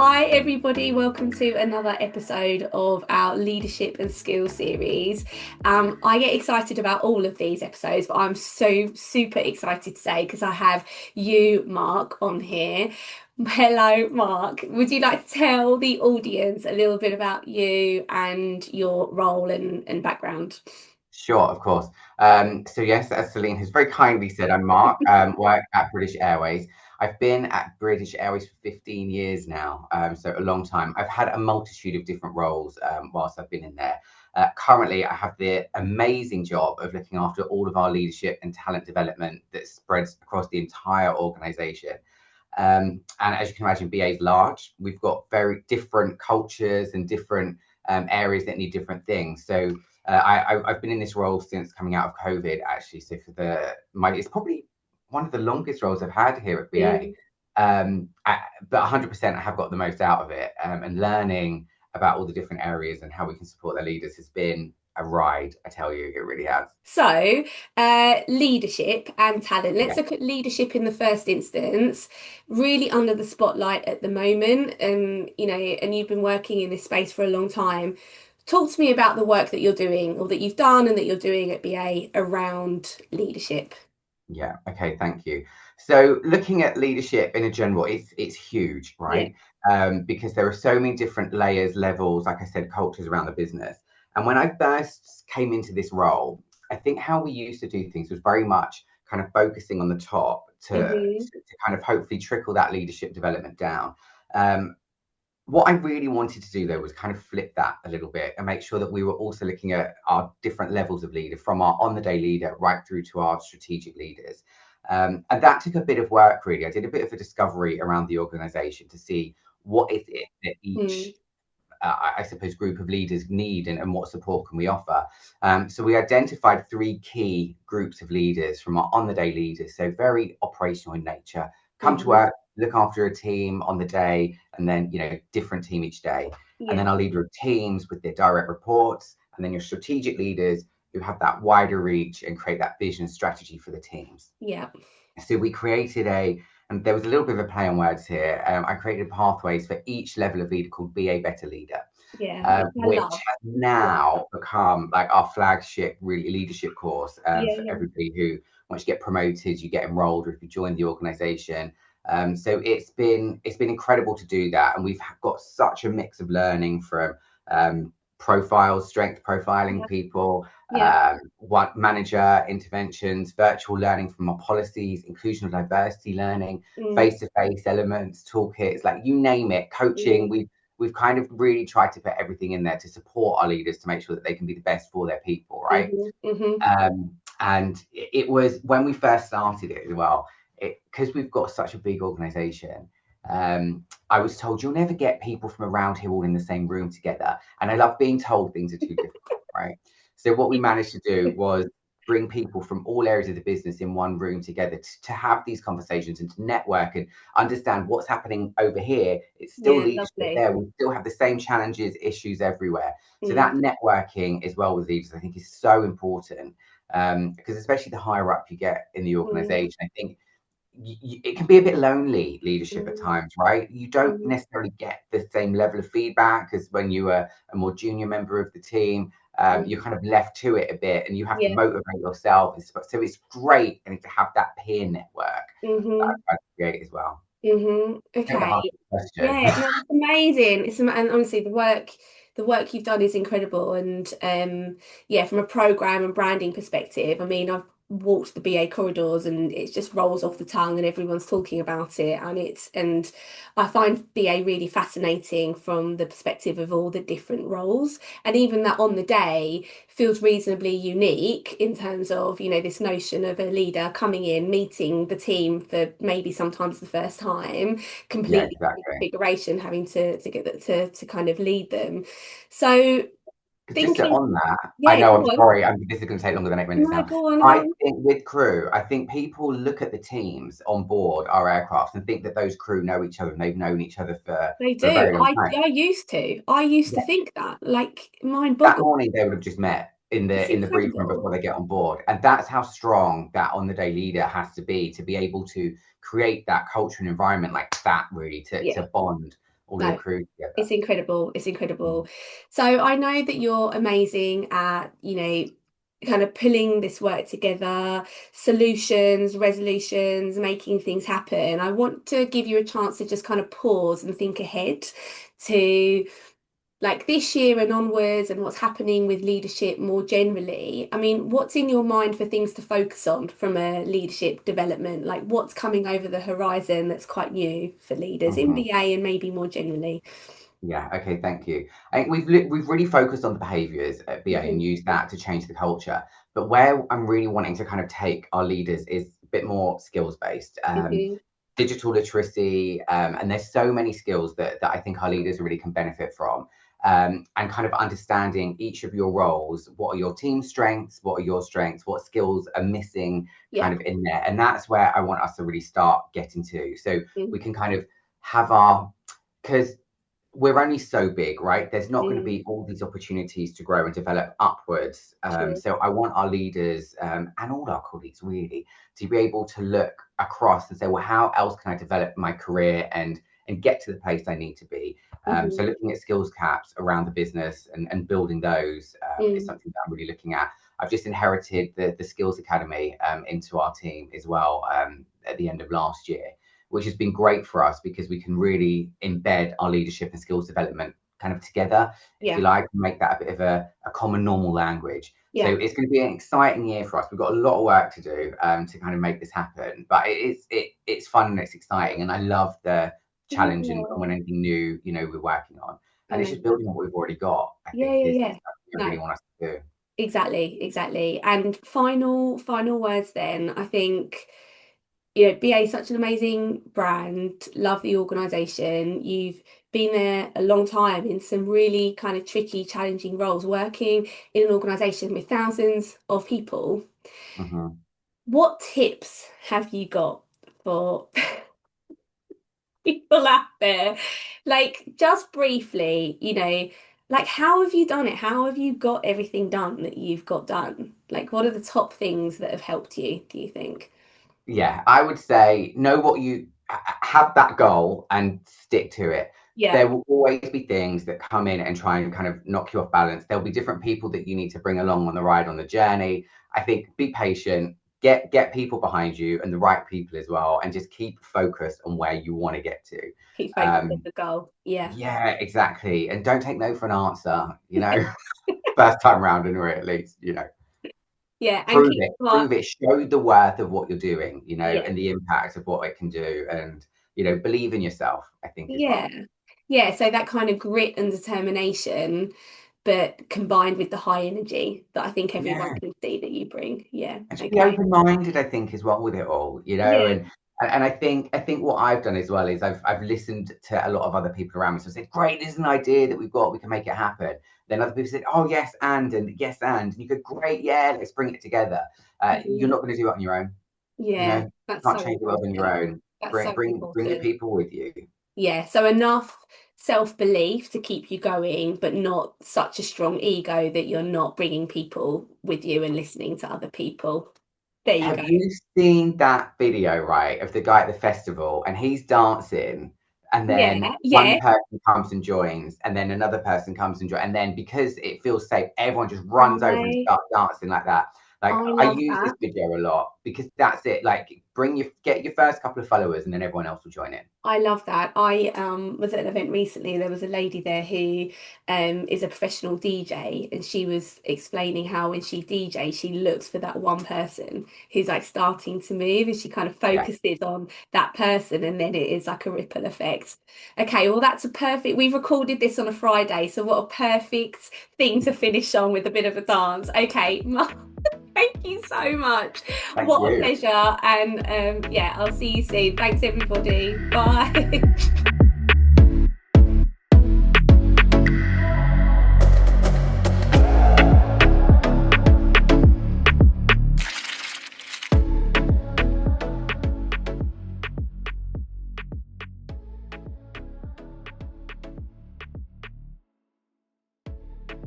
Hi everybody, welcome to another episode of our leadership and skills series. I get excited about all of these episodes, but I'm so super excited today because I have you, Mark, on here. Hello, Mark. Would you like to tell the audience a little bit about you and your role and background? Sure, of course. So yes, as Celine has very kindly said, I'm Mark, work at British Airways. I've been at British Airways for 15 years now, so a long time. I've had a multitude of different roles whilst I've been in there. Currently, I have the amazing job of looking after all of our leadership and talent development that spreads across the entire organisation. And as you can imagine, BA is large. We've got very different cultures and different areas that need different things. So I've been in this role since coming out of COVID, actually. So it's probably one of the longest roles I've had here at BA. Mm. But 100%, I have got the most out of it, and learning about all the different areas and how we can support their leaders has been a ride. I tell you, it really has. So, leadership and talent. Yeah. Let's look at leadership in the first instance, really under the spotlight at the moment. And you've been working in this space for a long time. Talk to me about the work that you're doing or that you've done and that you're doing at BA around leadership. Yeah. Okay. Thank you. So, looking at leadership in a general, it's huge, Yeah. right? Because there are so many different layers, levels, like I said, cultures around the business. And when I first came into this role, I think how we used to do things was very much kind of focusing on the top Hmm. to kind of hopefully trickle that leadership development down. Um, what I really wanted to do though was kind of flip that a little bit and make sure that we were also looking at our different levels of leader, from our on the day leader right through to our strategic leaders. And that took a bit of work, really. I did a bit of a discovery around the organization to see what is it that Mm. each I suppose, group of leaders need, and what support can we offer. So we identified three key groups of leaders from our on the day leaders, so very operational in nature, come to Hmm. work, look after a team on the day, and then, different team each day. And Yeah. then our leader of teams with their direct reports, and then your strategic leaders who have that wider reach and create that vision and strategy for the teams. Yeah. So we created and there was a little bit of a play on words here. I created pathways for each level of leader called Be a Better Leader, Yeah. Which I which love. has Yeah. now become like our flagship really leadership course for Yeah. everybody who, once you get promoted, you get enrolled, or if you join the organization. So it's been incredible to do that, and we've got such a mix of learning from profiles, strength profiling Yeah. people, Yeah. what manager interventions, virtual learning from our policies, inclusion and diversity learning, Mm. face-to-face elements, toolkits, like you name it, coaching. Mm. We've kind of really tried to put everything in there to support our leaders to make sure that they can be the best for their people, right? Hmm. Hmm. And it was when we first started it as well, because we've got such a big organization. I was told you'll never get people from around here all in the same room together. And I love being told things are too difficult, right? So what we managed to do was bring people from all areas of the business in one room together to have these conversations and to network and understand what's happening over here. It's still Yeah. leadership Lovely. there. We still have the same challenges, issues everywhere. So that Mm. networking as well with leaders, I think, is so important, because especially the higher up you get in the Mm. organization, I think it can be a bit lonely leadership at Mm. times, right? You don't Mm. necessarily get the same level of feedback as when you are a more junior member of the team. You're Mm. kind of left to it a bit, and you have to Yeah. motivate yourself. So it's great, and to have that peer network that Hmm. I've tried to create as well. Hmm. I think Okay. the hardest question. Yeah, no, it's amazing. And honestly, the work you've done is incredible. And yeah, from a program and branding perspective, I mean, I've walked the BA corridors and it just rolls off the tongue and everyone's talking about it. And I find BA really fascinating from the perspective of all the different roles. And even that on the day feels reasonably unique in terms of, this notion of a leader coming in, meeting the team for maybe sometimes the first time, Yeah, completely exactly. configuration, having to get that to kind of lead them. So Because just thinking, on that, I yeah, know, go I'm on. sorry, this is going to take longer than 8 minutes No, now. go on, go I on. think with crew, I think people look at the teams on board our aircraft and think that those crew know each other and they've known each other They for a do. very long I time. I used to. I used to Yeah. think that, like, mind That boggle. morning they would have just met in It's the brief room incredible. before they get on board. And that's how strong that on the day leader has to be able to create that culture and environment like that, really, to Yeah. bond all of the No, crew together. it's incredible. It's Mm. incredible. So I know that you're amazing at, kind of pulling this work together, solutions, resolutions, making things happen. I want to give you a chance to just kind of pause and think ahead to like this year and onwards and what's happening with leadership more generally. I mean, what's in your mind for things to focus on from a leadership development? Like what's coming over the horizon that's quite new for leaders in Mhm. BA and maybe more generally? Yeah. Okay. Thank you. I think we've really focused on the behaviours at BA and Hmm. used that to change the culture. But where I'm really wanting to kind of take our leaders is a bit more skills based, Hmm. digital literacy, and there's so many skills that I think our leaders really can benefit from. And kind of understanding each of your roles. What are your team strengths? What are your strengths? What skills are missing kind Yeah. of in there? And that's where I want us to really start getting to. So Mm, we can kind of have our, because we're only so big, right? There's not going to mm, be all these opportunities to grow and develop upwards. true. So I want our leaders and all our colleagues really to be able to look across and say, well, how else can I develop my career and get to the place I need to be? So Hmm. looking at skills caps around the business and building those is Mm, something that I'm really looking at. I've just inherited the Skills Academy into our team as well at the end of last year, which has been great for us because we can really embed our leadership and skills development kind of together, if you yeah. like, and make that a bit of a common normal language. So Yeah. it's going to be an exciting year for us. We've got a lot of work to do to kind of make this happen, but it's fun and it's exciting, and I love the challenge and Yeah. when anything new, we're working on, and it's just Amazing. building what we've already got. I Yeah, think yeah, is yeah. something I really No, want us to do. exactly, exactly. And final words then. I think, BA is such an amazing brand. Love the organization. You've been there a long time in some really kind of tricky, challenging roles, working in an organization with thousands of people. Hmm. What tips have you got for people out there? Like, just briefly, like how have you done it? How have you got everything done that you've got done? Like, what are the top things that have helped you, do you think? Yeah, I would say know what you have that goal and stick to it. Yeah, There will always be things that come in and try and kind of knock you off balance. There'll be different people that you need to bring along on the ride, on the journey. I think be patient, get people behind you and the right people as well, and just keep focused on where you want to get to. keep focused on Um, the goal. Yeah. yeah, exactly. And don't take no for an answer, first time round anyway, at least, Yeah, and prove keep it, smart. prove it, show the worth of what you're doing, Yeah. and the impact of what it can do. And, believe in yourself, I think as Yeah. well. Yeah, so that kind of grit and determination, but combined with the high energy that I think everyone Yeah. can see that you bring. Yeah. And just be Okay. open-minded, I think, as well with it all, Yeah. and I think what I've done as well is I've listened to a lot of other people around me. So I said, great, this is an idea that we've got, we can make it happen. Then other people said, oh yes, and yes, and you go, great, yeah, let's bring it together. You're Mhm. not going to do it on your own, Yeah, you that's can't so change the world on your important. own. That's Bring so bring your important. people with you. Yeah, so enough self-belief to keep you going, but not such a strong ego that you're not bringing people with you and listening to other people. There you Have go. you seen that video, right, of the guy at the festival and he's dancing and Yeah, then one yeah. person comes and joins and then another person comes and joins and then because it feels safe, everyone just runs over and I starts dancing like that. Like I I love use this that. video a lot because that's it. Like get your first couple of followers and then everyone else will join in. I love that. I was at an event recently. There was a lady there who is a professional DJ, and she was explaining how when she DJs, she looks for that one person who's like starting to move, and she kind of Yeah. focuses on that person, and then it is like a ripple effect. Okay, well that's a perfect. We've recorded this on a Friday, so what a perfect thing to finish on with a bit of a dance. Okay, Mark, thank you so much. Thank What a you. pleasure. And yeah, I'll see you soon. Thanks, everybody. Bye.